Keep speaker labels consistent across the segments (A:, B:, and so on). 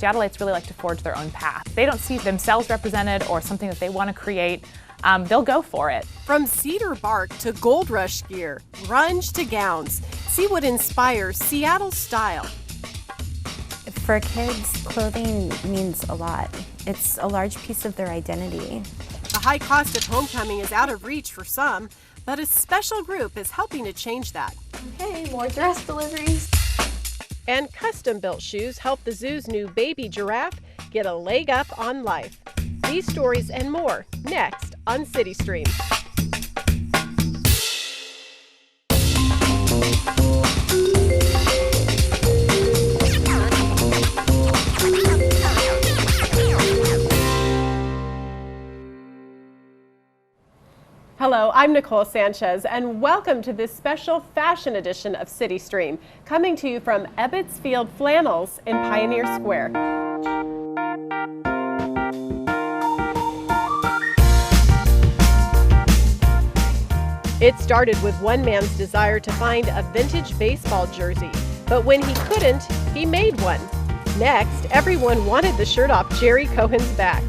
A: Seattleites really like to forge their own path. If they don't see themselves represented or something that they want to create, they'll go for it.
B: From cedar bark to gold rush gear, grunge to gowns, see what inspires Seattle style.
C: For kids, clothing means a lot. It's a large piece of their identity.
B: The high cost of homecoming is out of reach for some, but a special group is helping to change that.
C: Hey, more dress deliveries.
B: And custom-built shoes help the zoo's new baby giraffe get a leg up on life. These stories and more next on CityStream. Hello, I'm Nicole Sanchez, and welcome to this special fashion edition of CityStream, coming to you from Ebbets Field Flannels in Pioneer Square. It started with one man's desire to find a vintage baseball jersey, but when he couldn't, he made one. Next, everyone wanted the shirt off Jerry Cohen's back.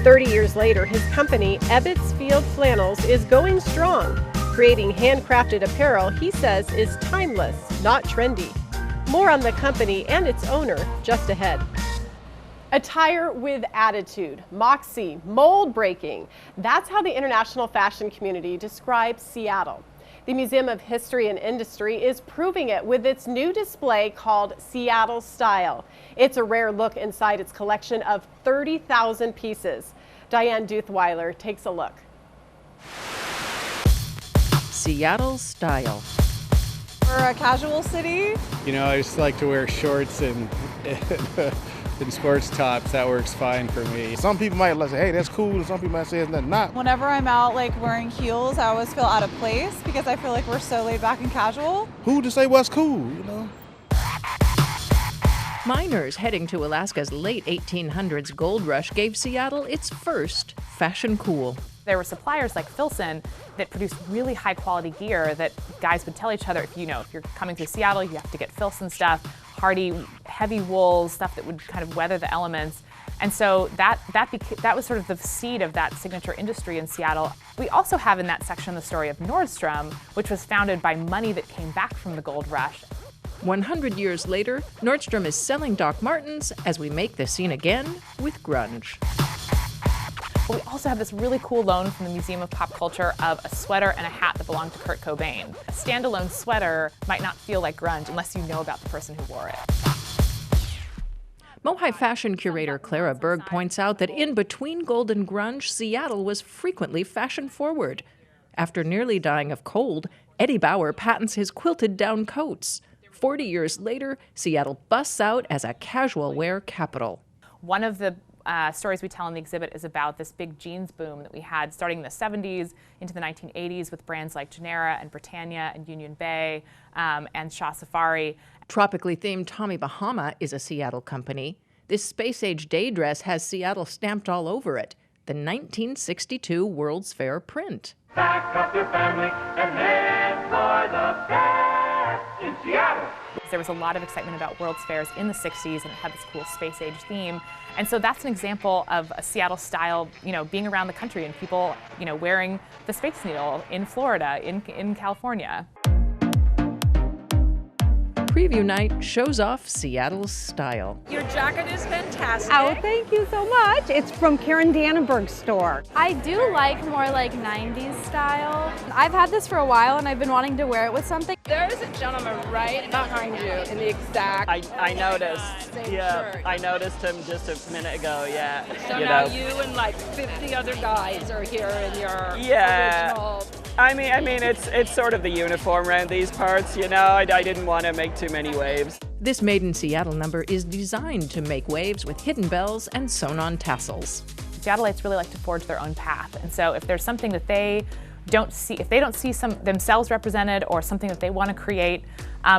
B: 30 years later, his company, Ebbets Field Flannels, is going strong, creating handcrafted apparel he says is timeless, not trendy. More on the company and its owner just ahead. Attire with attitude, moxie, mold breaking. That's how the international fashion community describes Seattle. The Museum of History and Industry is proving it with its new display called Seattle Style. It's a rare look inside its collection of 30,000 pieces. Diane Duthweiler takes a look.
D: Seattle Style.
E: We're a casual city.
F: You know, I just like to wear shorts and sports tops. That works fine for me.
G: Some people might say, hey, that's cool, and some people might say it's not.
E: Whenever I'm out wearing heels, I always feel out of place because I feel like we're so laid back and casual.
G: Who to say what's cool, you know?
D: Miners heading to Alaska's late 1800s gold rush gave Seattle its first fashion cool.
A: There were suppliers like Filson that produced really high quality gear that guys would tell each other, if you're coming through Seattle, you have to get Filson stuff, hardy, heavy wools, stuff that would kind of weather the elements. And so that was sort of the seed of that signature industry in Seattle. We also have in that section the story of Nordstrom, which was founded by money that came back from the gold rush.
D: 100 years later, Nordstrom is selling Doc Martens as we make the scene again with grunge.
A: But we also have this really cool loan from the Museum of Pop Culture of a sweater and a hat that belonged to Kurt Cobain. A standalone sweater might not feel like grunge unless you know about the person who wore it.
D: Mohai fashion curator Clara Berg points out that in between gold and grunge, Seattle was frequently fashion forward. After nearly dying of cold, Eddie Bauer patents his quilted down coats. 40 years later, Seattle busts out as a casual wear capital.
A: One of the stories we tell in the exhibit is about this big jeans boom that we had starting in the 70s into the 1980s with brands like Genera and Britannia and Union Bay and Shah Safari.
D: Tropically themed Tommy Bahama is a Seattle company. This space-age day dress has Seattle stamped all over it, the 1962 World's Fair print.
H: Pack up your family and head for the best in Seattle.
A: There was a lot of excitement about World's Fairs in the 60s, and it had this cool space-age theme. And so that's an example of a Seattle style, being around the country and people, wearing the Space Needle in Florida, in California.
D: Preview night shows off Seattle's style.
I: Your jacket is fantastic.
J: Oh, thank you so much. It's from Karen Dannenberg's store.
K: I do like more like 90s style. I've had this for a while and I've been wanting to wear it with something.
I: There's a gentleman right behind you in the exact
L: I noticed.
I: same
L: Yeah,
I: shirt.
L: I noticed him just a minute ago, yeah.
I: So now you and like 50 other guys are here in your original.
L: I mean, it's sort of the uniform around these parts, I didn't want to make too many waves.
D: This Made in Seattle number is designed to make waves with hidden bells and sewn-on tassels.
A: Seattleites really like to forge their own path, and so if there's something that they don't see, if they don't see themselves represented or something that they want to create,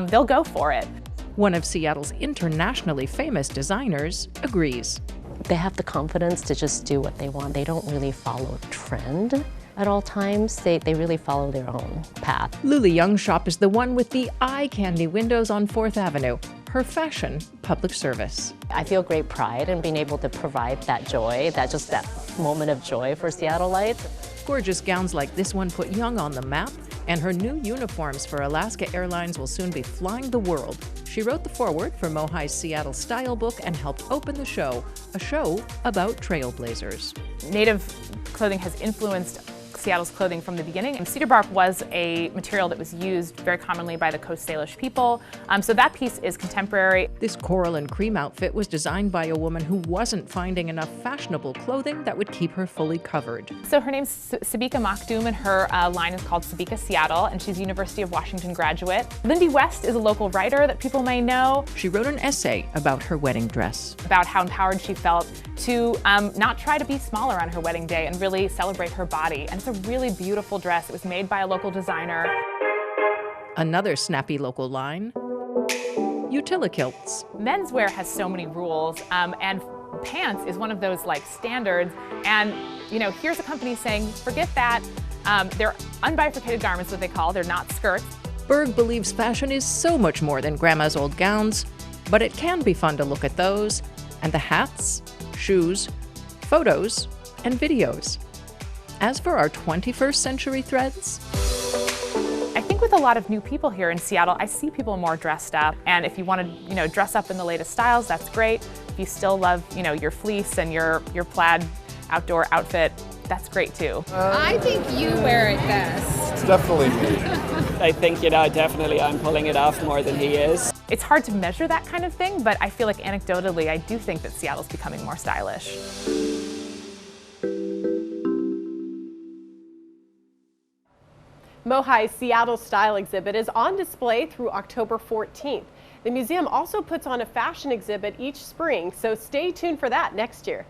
A: they'll go for it.
D: One of Seattle's internationally famous designers agrees.
M: They have the confidence to just do what they want. They don't really follow trend at all times. They really follow their own path.
D: Luly Yang shop is the one with the eye candy windows on 4th Avenue. her fashion public service.
M: I feel great pride in being able to provide that joy, that moment of joy for Seattleites.
D: Gorgeous gowns like this one put Young on the map, and her new uniforms for Alaska Airlines will soon be flying the world. She wrote the foreword for Mohai's Seattle Style book and helped open the show, a show about trailblazers.
A: Native clothing has influenced Seattle's clothing from the beginning. And cedar bark was a material that was used very commonly by the Coast Salish people. So that piece is contemporary.
D: This coral and cream outfit was designed by a woman who wasn't finding enough fashionable clothing that would keep her fully covered.
A: So her name's Sabika Makdoum, and her line is called Sabika Seattle, and she's a University of Washington graduate. Lindy West is a local writer that people may know.
D: She wrote an essay about her wedding dress.
A: About how empowered she felt to not try to be smaller on her wedding day and really celebrate her body. And it's a really beautiful dress. It was made by a local designer.
D: Another snappy local line, Utilikilts.
A: Menswear has so many rules, and pants is one of those like standards. And here's a company saying, forget that. They're unbifurcated garments, what they call. They're not skirts.
D: Berg believes fashion is so much more than grandma's old gowns, but it can be fun to look at those, and the hats, shoes, photos, and videos. As for our 21st century threads,
A: I think with a lot of new people here in Seattle, I see people more dressed up. And if you want to, dress up in the latest styles, that's great. If you still love, your fleece and your plaid outdoor outfit, that's great too.
I: I think you wear it best.
G: It's definitely me.
L: I think, definitely I'm pulling it off more than he is.
A: It's hard to measure that kind of thing, but I feel like anecdotally, I do think that Seattle's becoming more stylish.
B: Mohai's Seattle Style exhibit is on display through October 14th. The museum also puts on a fashion exhibit each spring, so stay tuned for that next year.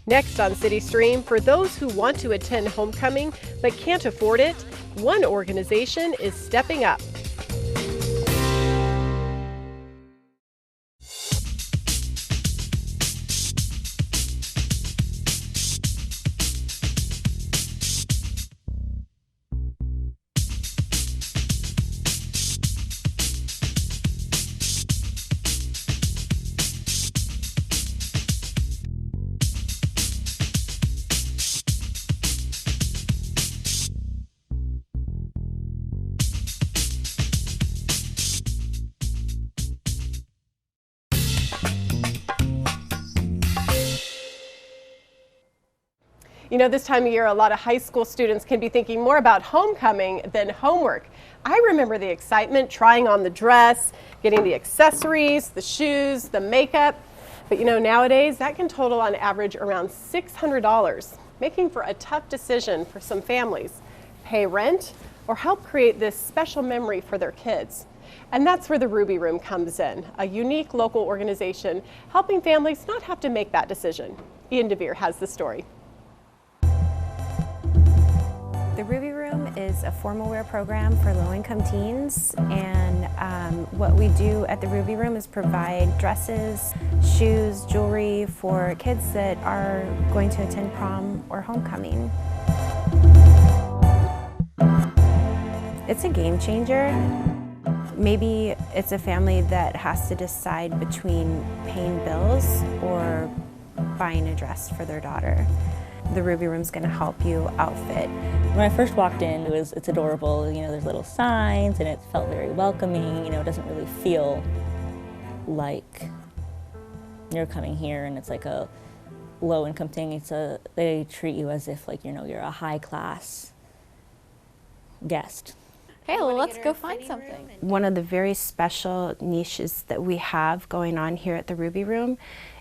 B: Next on CityStream, for those who want to attend homecoming but can't afford it, one organization is stepping up. This time of year, a lot of high school students can be thinking more about homecoming than homework. I remember the excitement, trying on the dress, getting the accessories, the shoes, the makeup. But nowadays, that can total on average around $600, making for a tough decision for some families. Pay rent or help create this special memory for their kids. And that's where the Ruby Room comes in, a unique local organization helping families not have to make that decision. Ian DeVere has the story.
C: The Ruby Room is a formal wear program for low-income teens, and what we do at the Ruby Room is provide dresses, shoes, jewelry for kids that are going to attend prom or homecoming. It's a game changer. Maybe it's a family that has to decide between paying bills or buying a dress for their daughter. The Ruby Room's going to help you outfit.
N: When I first walked in, it's adorable. There's little signs and it felt very welcoming. It doesn't really feel like you're coming here and it's like a low-income thing. They treat you as if you're a high-class guest.
K: Hey, well, let's go find something.
C: One of the very special niches that we have going on here at the Ruby Room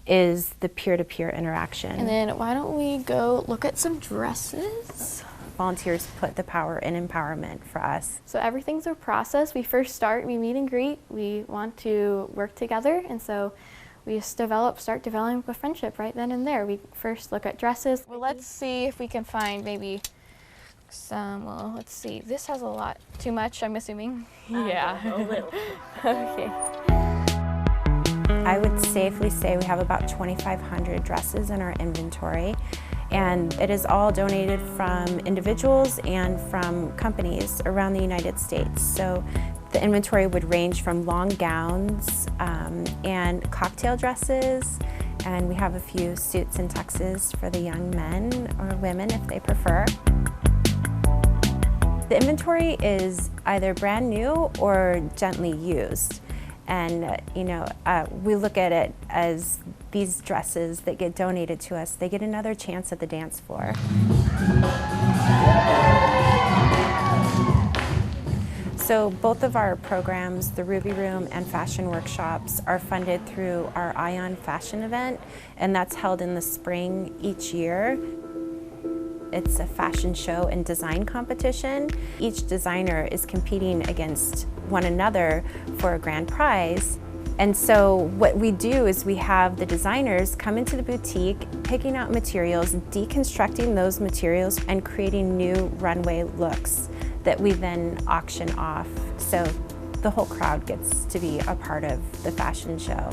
C: is the peer-to-peer interaction.
K: And then why don't we go look at some dresses?
C: Volunteers put the power in empowerment for us.
K: So everything's a process. We first start, we meet and greet. We want to work together, and so we just start developing a friendship right then and there. We first look at dresses. Well, let's see if we can find maybe some, let's see. This has a lot. Too much, I'm assuming?
C: Yeah.
K: A little. Okay.
C: I would safely say we have about 2,500 dresses in our inventory, and it is all donated from individuals and from companies around the United States. So The inventory would range from long gowns and cocktail dresses, and we have a few suits and tuxes for the young men or women if they prefer. The inventory is either brand new or gently used. And we look at it as these dresses that get donated to us, they get another chance at the dance floor. So both of our programs, the Ruby Room and Fashion Workshops, are funded through our Ion Fashion event, and that's held in the spring each year. It's a fashion show and design competition. Each designer is competing against one another for a grand prize. And so what we do is we have the designers come into the boutique, picking out materials, deconstructing those materials, and creating new runway looks that we then auction off. So the whole crowd gets to be a part of the fashion show.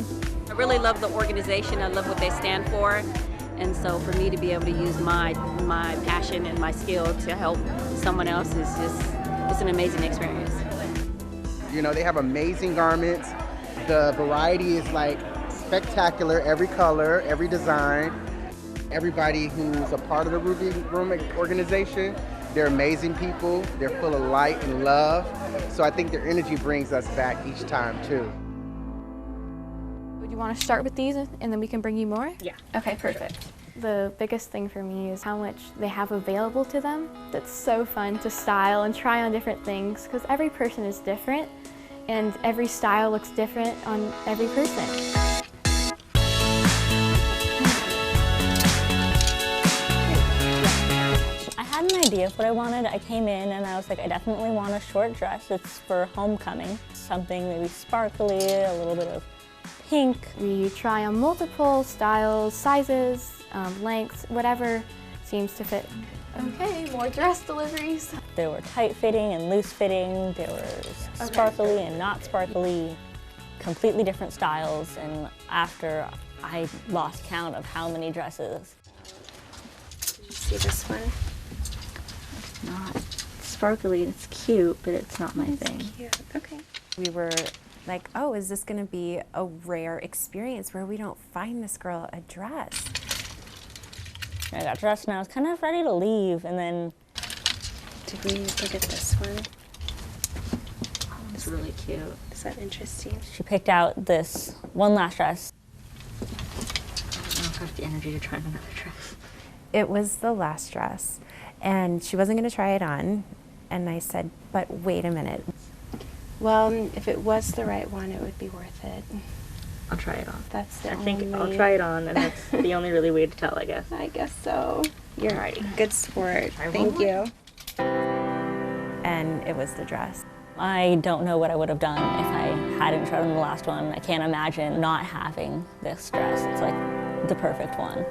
O: I really love the organization. I love what they stand for. And so for me to be able to use my passion and my skill to help someone else is it's an amazing experience.
P: You know, they have amazing garments. The variety is like spectacular, every color, every design. Everybody who's a part of the Ruby Room organization, they're amazing people. They're full of light and love. So I think their energy brings us back each time too.
K: Would you want to start with these and then we can bring you more?
O: Yeah.
K: Okay, perfect. The biggest thing for me is how much they have available to them. That's so fun to style and try on different things because every person is different and every style looks different on every person.
N: I had an idea of what I wanted. I came in and I was like, I definitely want a short dress. It's for homecoming. Something maybe sparkly, a little bit of pink.
K: We try on multiple styles, sizes, lengths, whatever seems to fit. Okay, more dress deliveries.
N: There were tight-fitting and loose-fitting. There were sparkly and not sparkly, completely different styles. And after, I lost count of how many dresses.
C: Did you see this one?
N: It's not sparkly. It's cute, but it's not my thing.
C: Cute. Okay. We were like, oh, is this going to be a rare experience where we don't find this girl a dress?
N: I got dressed and I was kind of ready to leave, and then...
C: Did we look at this one?
N: Oh, it's really cute.
C: Is that interesting?
N: She picked out this one last dress. I don't know if I have the energy to try on another dress.
C: It was the last dress, and she wasn't going to try it on, and I said, but wait a minute. Well, if it was the right one, it would be worth it.
N: I'll try it on.
C: That's the
N: I think I'll try it on, and that's the only really way to tell, I guess.
C: I guess so. You're
N: Alrighty.
C: a good sport. Thank you. And it was the dress.
N: I don't know what I would have done if I hadn't tried on the last one. I can't imagine not having this dress. It's like the perfect one.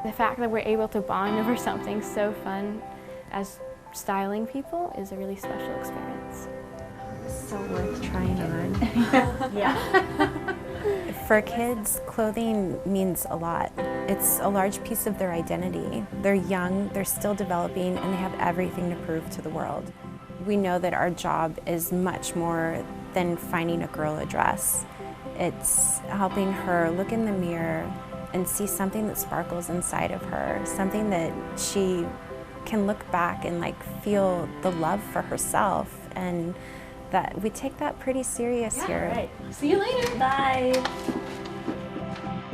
K: The fact that we're able to bond over something so fun as styling people is a really special experience.
C: So worth trying on.
N: Yeah.
C: For kids, clothing means a lot. It's a large piece of their identity. They're young, they're still developing, and they have everything to prove to the world. We know that our job is much more than finding a girl a dress. It's helping her look in the mirror and see something that sparkles inside of her, something that she can look back and feel the love for herself, and that we take that pretty serious here.
N: Right.
K: See you later.
N: Bye.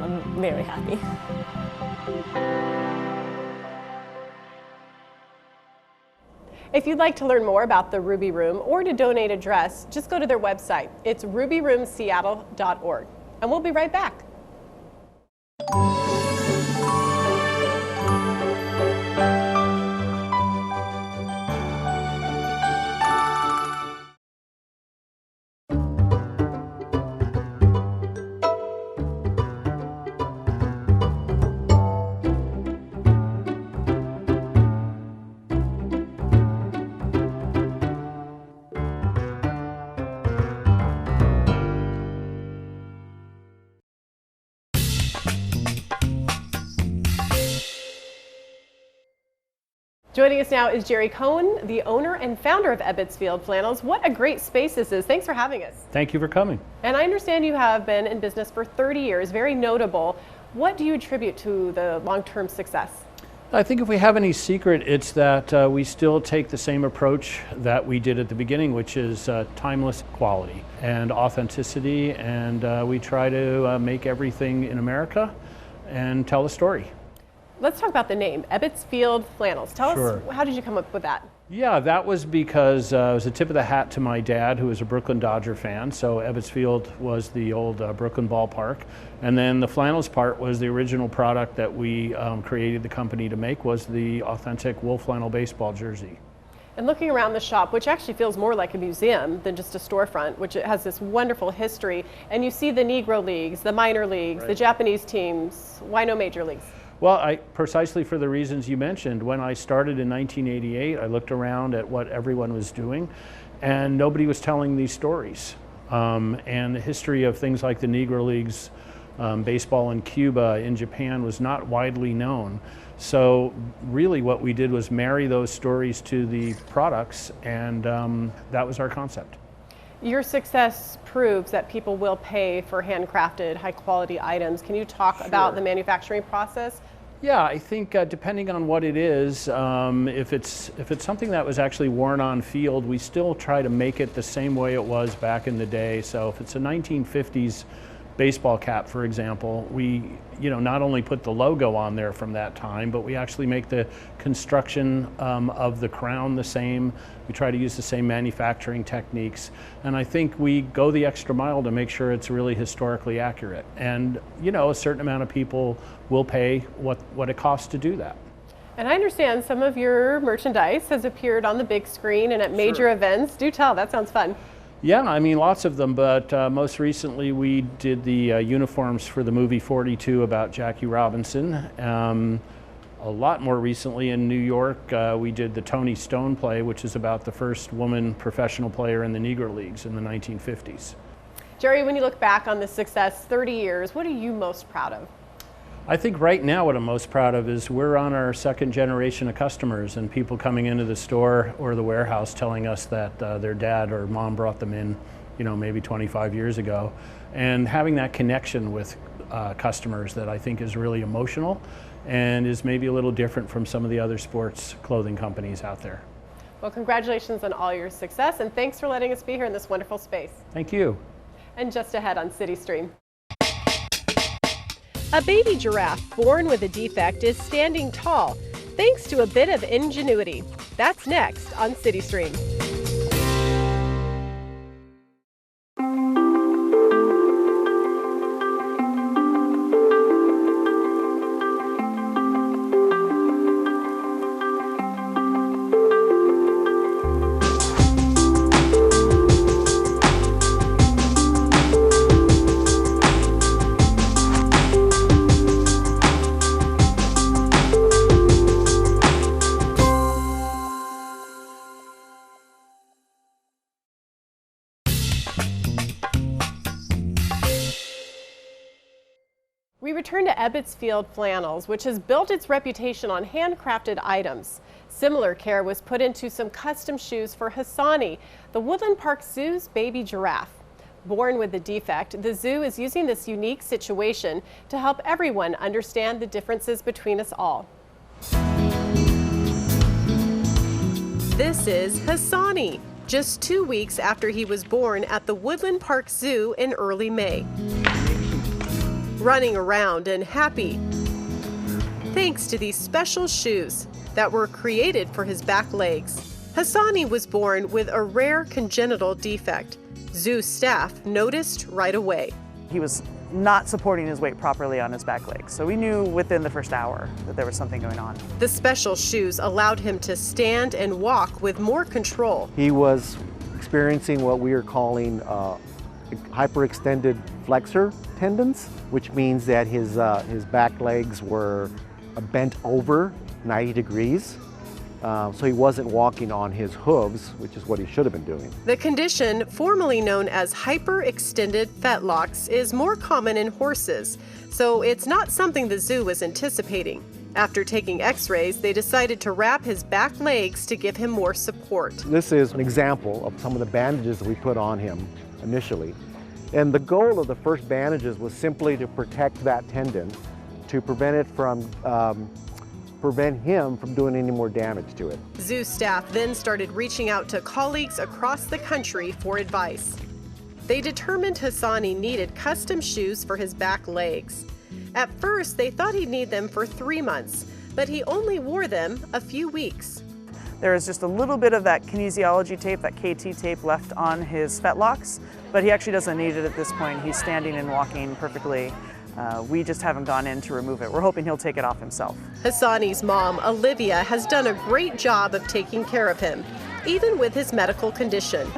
N: I'm very happy.
B: If you'd like to learn more about the Ruby Room or to donate a dress, just go to their website. It's rubyroomseattle.org. And we'll be right back. Joining us now is Jerry Cohen, the owner and founder of Ebbets Field Flannels. What a great space this is. Thanks for having us.
Q: Thank you for coming.
B: And I understand you have been in business for 30 years, very notable. What do you attribute to the long-term success?
Q: I think if we have any secret, it's that we still take the same approach that we did at the beginning, which is timeless quality and authenticity, and we try to make everything in America and tell a story.
B: Let's talk about the name, Ebbets Field Flannels. Tell us, how did you come up with that?
Q: Yeah, that was because it was a tip of the hat to my dad, who was a Brooklyn Dodger fan. So Ebbets Field was the old Brooklyn ballpark. And then the flannels part was the original product that we created the company to make, was the authentic wool flannel baseball jersey.
B: And looking around the shop, which actually feels more like a museum than just a storefront, which it has this wonderful history, and you see the Negro leagues, the minor leagues, the Japanese teams. Why no major leagues?
Q: Well, precisely for the reasons you mentioned. When I started in 1988, I looked around at what everyone was doing, and nobody was telling these stories. And the history of things like the Negro Leagues, baseball in Cuba, in Japan, was not widely known. So really what we did was marry those stories to the products, and that was our concept.
B: Your success proves that people will pay for handcrafted, high-quality items. Can you talk about the manufacturing process?
Q: Yeah, I think depending on what it is, if it's something that was actually worn on field, we still try to make it the same way it was back in the day. So if it's a 1950s baseball cap, for example, we not only put the logo on there from that time, but we actually make the construction of the crown the same. We try to use the same manufacturing techniques, and I think we go the extra mile to make sure it's really historically accurate. And a certain amount of people will pay what it costs to do that.
B: And I understand some of your merchandise has appeared on the big screen and at major events. Do tell, that sounds fun.
Q: Yeah, I mean, lots of them, but most recently we did the uniforms for the movie 42 about Jackie Robinson. A lot more recently in New York, we did the Tony Stone play, which is about the first woman professional player in the Negro Leagues in the 1950s.
B: Jerry, when you look back on this success, 30 years, what are you most proud of?
Q: I think right now what I'm most proud of is we're on our second generation of customers, and people coming into the store or the warehouse telling us that their dad or mom brought them in, maybe 25 years ago, and having that connection with customers that I think is really emotional and is maybe a little different from some of the other sports clothing companies out there.
B: Well, congratulations on all your success, and thanks for letting us be here in this wonderful space.
Q: Thank you.
B: And just ahead on CityStream. A baby giraffe born with a defect is standing tall, thanks to a bit of ingenuity. That's next on CityStream. We return to Ebbets Field Flannels, which has built its reputation on handcrafted items. Similar care was put into some custom shoes for Hassani, the Woodland Park Zoo's baby giraffe. Born with a defect, the zoo is using this unique situation to help everyone understand the differences between us all. This is Hassani, just 2 weeks after he was born at the Woodland Park Zoo in early May. Running around and happy, thanks to these special shoes that were created for his back legs. Hassani was born with a rare congenital defect. Zoo staff noticed right away.
R: He was not supporting his weight properly on his back legs, so we knew within the first hour that there was something going on.
B: The special shoes allowed him to stand and walk with more control.
S: He was experiencing what we are calling hyperextended flexor tendons, which means that his back legs were bent over 90 degrees. So he wasn't walking on his hooves, which is what he should have been doing.
B: The condition, formerly known as hyperextended fetlocks, is more common in horses, so it's not something the zoo was anticipating. After taking x-rays, they decided to wrap his back legs to give him more support.
S: This is an example of some of the bandages that we put on him initially. And the goal of the first bandages was simply to protect that tendon, to prevent him from doing any more damage to it.
B: Zoo staff then started reaching out to colleagues across the country for advice. They determined Hassani needed custom shoes for his back legs. At first, they thought he'd need them for 3 months, but he only wore them a few weeks.
R: There is just a little bit of that kinesiology tape, that KT tape left on his fetlocks, but he actually doesn't need it at this point. He's standing and walking perfectly. We just haven't gone in to remove it. We're hoping he'll take it off himself.
B: Hassani's mom, Olivia, has done a great job of taking care of him, even with his medical condition.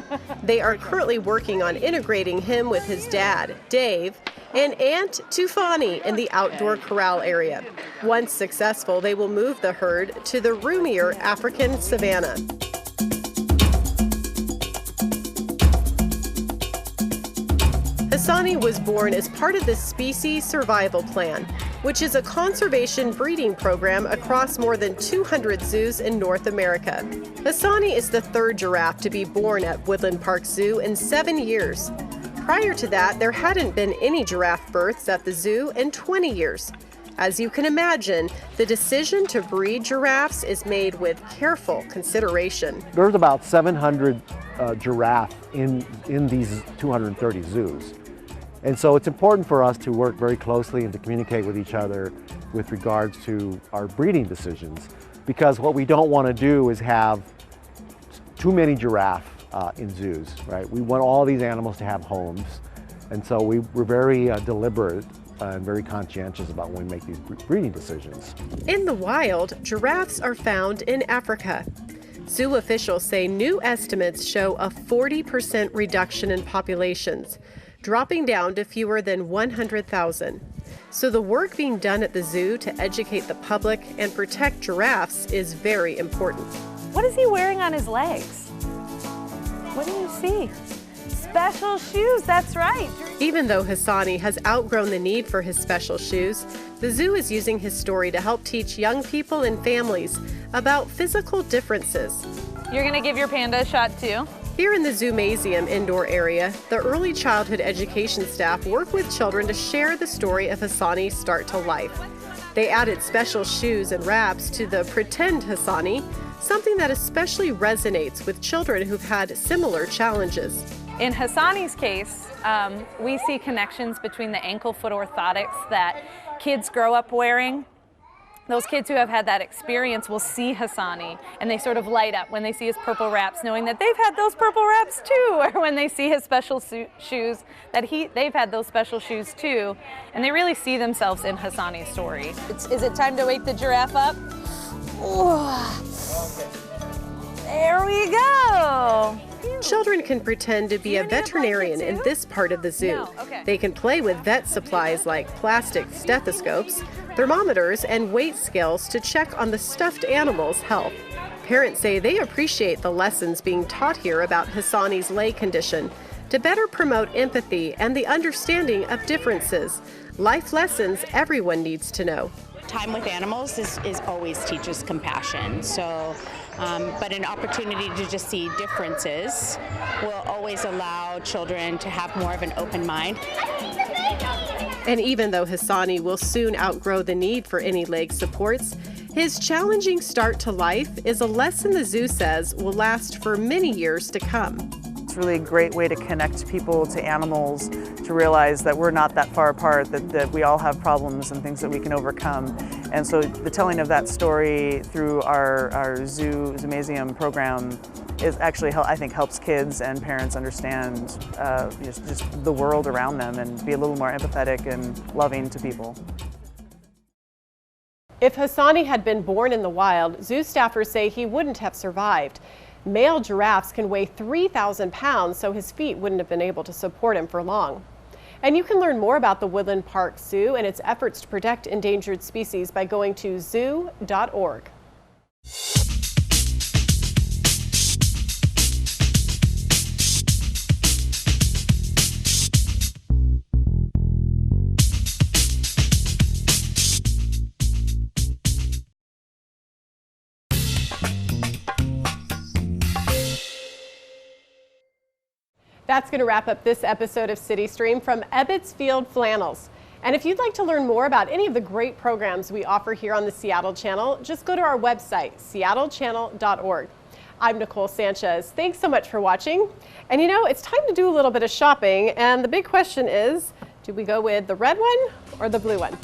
B: They are currently working on integrating him with his dad, Dave, and Aunt Tufani in the outdoor corral area. Once successful, they will move the herd to the roomier African savanna. Hassani was born as part of the Species Survival Plan, which is a conservation breeding program across more than 200 zoos in North America. Hassani is the third giraffe to be born at Woodland Park Zoo in 7 years. Prior to that, there hadn't been any giraffe births at the zoo in 20 years. As you can imagine, the decision to breed giraffes is made with careful consideration.
S: There's about 700 giraffe in these 230 zoos. And so it's important for us to work very closely and to communicate with each other with regards to our breeding decisions, because what we don't want to do is have too many giraffe in zoos, right? We want all these animals to have homes, and so we're very deliberate and very conscientious about when we make these breeding decisions.
B: In the wild, giraffes are found in Africa. Zoo officials say new estimates show a 40% reduction in populations, dropping down to fewer than 100,000. So the work being done at the zoo to educate the public and protect giraffes is very important.
T: What is he wearing on his legs? What do you see? Special shoes, that's right.
B: Even though Hassani has outgrown the need for his special shoes, the zoo is using his story to help teach young people and families about physical differences.
T: You're gonna give your panda a shot too?
B: Here in the Zoomasium indoor area, the early childhood education staff work with children to share the story of Hassani's start to life. They added special shoes and wraps to the Pretend Hassani, something that especially resonates with children who've had similar challenges.
T: In Hassani's case, we see connections between the ankle-foot orthotics that kids grow up wearing. Those kids who have had that experience will see Hassani and they sort of light up when they see his purple wraps, knowing that they've had those purple wraps too, or when they see his special shoes, that they've had those special shoes too, and they really see themselves in Hassani's story. Is it time to wake the giraffe up? There we go.
B: Children can pretend to be a veterinarian in this part of the zoo.
T: No. Okay.
B: They can play with vet supplies like plastic stethoscopes, thermometers, and weight scales to check on the stuffed animal's health. Parents say they appreciate the lessons being taught here about Hassani's leg condition to better promote empathy and the understanding of differences, life lessons everyone needs to know.
U: Time with animals is always teaches compassion. So, but an opportunity to just see differences will always allow children to have more of an open mind.
B: And even though Hassani will soon outgrow the need for any leg supports, his challenging start to life is a lesson the zoo says will last for many years to come.
R: It's really a great way to connect people to animals, to realize that we're not that far apart, that we all have problems and things that we can overcome. And so the telling of that story through our Zoomasium program is actually, I think, helps kids and parents understand just the world around them and be a little more empathetic and loving to people.
B: If Hassani had been born in the wild, zoo staffers say he wouldn't have survived. Male giraffes can weigh 3,000 pounds, so his feet wouldn't have been able to support him for long. And you can learn more about the Woodland Park Zoo and its efforts to protect endangered species by going to zoo.org. That's going to wrap up this episode of CityStream from Ebbets Field Flannels. And if you'd like to learn more about any of the great programs we offer here on the Seattle Channel, just go to our website, seattlechannel.org. I'm Nicole Sanchez. Thanks so much for watching. And you know, it's time to do a little bit of shopping, and the big question is, do we go with the red one or the blue one?